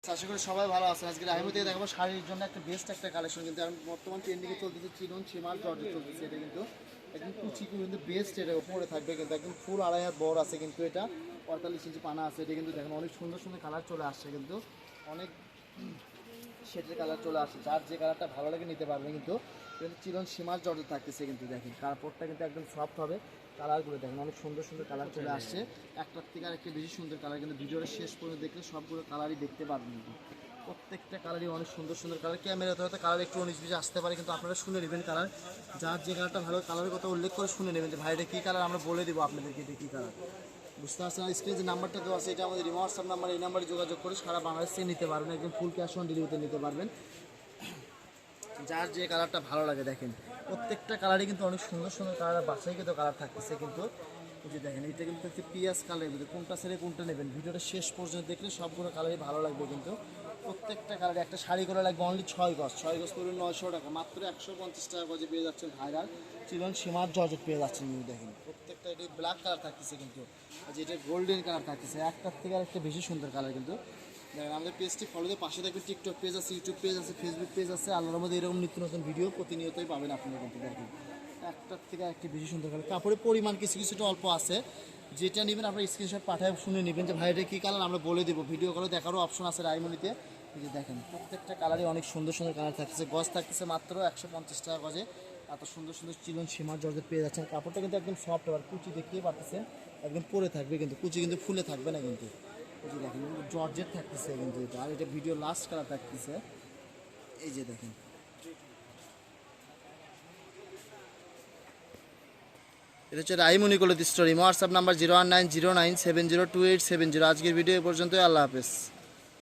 আশা করি সবাই ভালো আছেন। আজকে রাহিমা থেকে দেখাবো শাড়ির জন্য একটা বেস্ট একটা কালেকশন, কিন্তু বর্তমান ট্রেন্ডিংয়ে চলতেছে চিনন সীমার জর্জেট চলতেছে। এটা কিন্তু একদম কুচি কিন্তু বেস্ট, এটা উপরে থাকবে কিন্তু একদম ফুল আড়াই হাত বড় আছে, কিন্তু এটা 45 ইঞ্চি পানা আছে। এটা কিন্তু দেখেন অনেক সুন্দর সুন্দর কালার চলে আসছে, কিন্তু অনেক শেডের কালার চলে আসছে। যার যে কালারটা ভালো লাগে নিতে পারবে। কিন্তু চিরন সীমার জর্জেট থাকতেছে, কিন্তু দেখেন কাপড়টা কিন্তু একদম সফট হবে। কালারগুলো দেখেন অনেক সুন্দর সুন্দর কালার চলে আসছে, একটার থেকে আরেকটা বেশি সুন্দর কালার। কিন্তু ভিডিওটা শেষ পর্যন্ত দেখলে সবগুলো কালারই দেখতে পারবেন। কিন্তু প্রত্যেকটা কালারই অনেক সুন্দর সুন্দর কালার। ক্যামেরাতে হয়তো কালার একটু 19-20 আসতে পারে, কিন্তু আপনারা শুনে নেবেন কালার। যার যে কালারটা ভালো কালারের কথা উল্লেখ করে শুনে নেবেন যে ভাই এটা কী কালার, আমরা বলে দেবো আপনাদেরকে এটা কী কালার। বুঝতে পারছেন? স্ক্রিনে যে নাম্বারটা দেওয়া আছে এটা আমাদের হোয়াটসঅ্যাপ নাম্বার, এই নাম্বারে যোগাযোগ করে সারা বাংলাদেশ থেকে নিতে পারবেন। একদম ফুল ক্যাশ অন ডেলিভারিতে নিতে পারবেন। যার যে কালারটা ভালো লাগে দেখেন প্রত্যেকটা কালারই কিন্তু অনেক সুন্দর সুন্দর কালার, বাছাই কিন্তু কালার থাকতেছে। কিন্তু এই যে দেখেন এটা কিন্তু হচ্ছে পিঁয়াজ কালারের মধ্যে, কোনটা ছেড়ে কোনটা নেবেন ভিডিওটা শেষ পর্যন্ত দেখলে সবগুলো কালারই ভালো লাগবে। কিন্তু প্রত্যেকটা কালারে একটা শাড়ি করে লাগবে অনলি 6 গজ। 6 গজ পড়বে 900 টাকা, মাত্র 150 টাকা গজে পেয়ে যাচ্ছেন ভাইরাল চিলন সীমার জর্জেট পেয়ে যাচ্ছেন। দেখেন প্রত্যেকটা এটি ব্ল্যাক কালার থাকতেছে, কিন্তু যেটা গোল্ডেন কালার থাকতেছে, একটার থেকে আরেকটা বেশি সুন্দর কালার। কিন্তু দেখেন আমাদের পেজটি ফলো দিয়ে পাশে থাকবে, টিকটক পেজ আছে, ইউটিউব পেজ আছে, ফেসবুক পেজ আছে। আল্লাহর মধ্যে এরকম নিত্য নতুন ভিডিও প্রতিনিয়তই পাবেন আপনারা। কিন্তু দেখেন একটার থেকে একটি বেশি সুন্দর কালার। কাপড়ের পরিমাণ কিছু কিছুটা অল্প আছে, যেটা নেবেন আপনার স্ক্রিনশট পাঠায় শুনে নেবেন যে ভাই এটা কী কালার, আমরা বলে দেবো। ভিডিও করে দেখারও অপশন আছে রাইমনিতে। এই যে দেখেন প্রত্যেকটা কালারই অনেক সুন্দর সুন্দর কালার থাকতেছে। গজ থাকতেছে মাত্র 150 টাকা গজে। এত সুন্দর সুন্দর চিলন সীমার জর্জেট পেয়ে যাচ্ছেন। কাপড়টা কিন্তু একদম সফট, আবার কুচি দেখতেই পাচ্ছেন একদম পরে থাকবে, কিন্তু কুচি কিন্তু ফুলে থাকবে না। কিন্তু এই যে দেখেন জর্জেট থাকতেছে কিন্তু এটা, আর এটা ভিডিও লাস্ট কালার থাকতেছে। এই যে দেখেন এটা হচ্ছে রাইমনি কলেজ স্টোরি। WhatsApp number 01909702870। আজকের ভিডিও এ পর্যন্তই। আল্লাহ হাফেজ।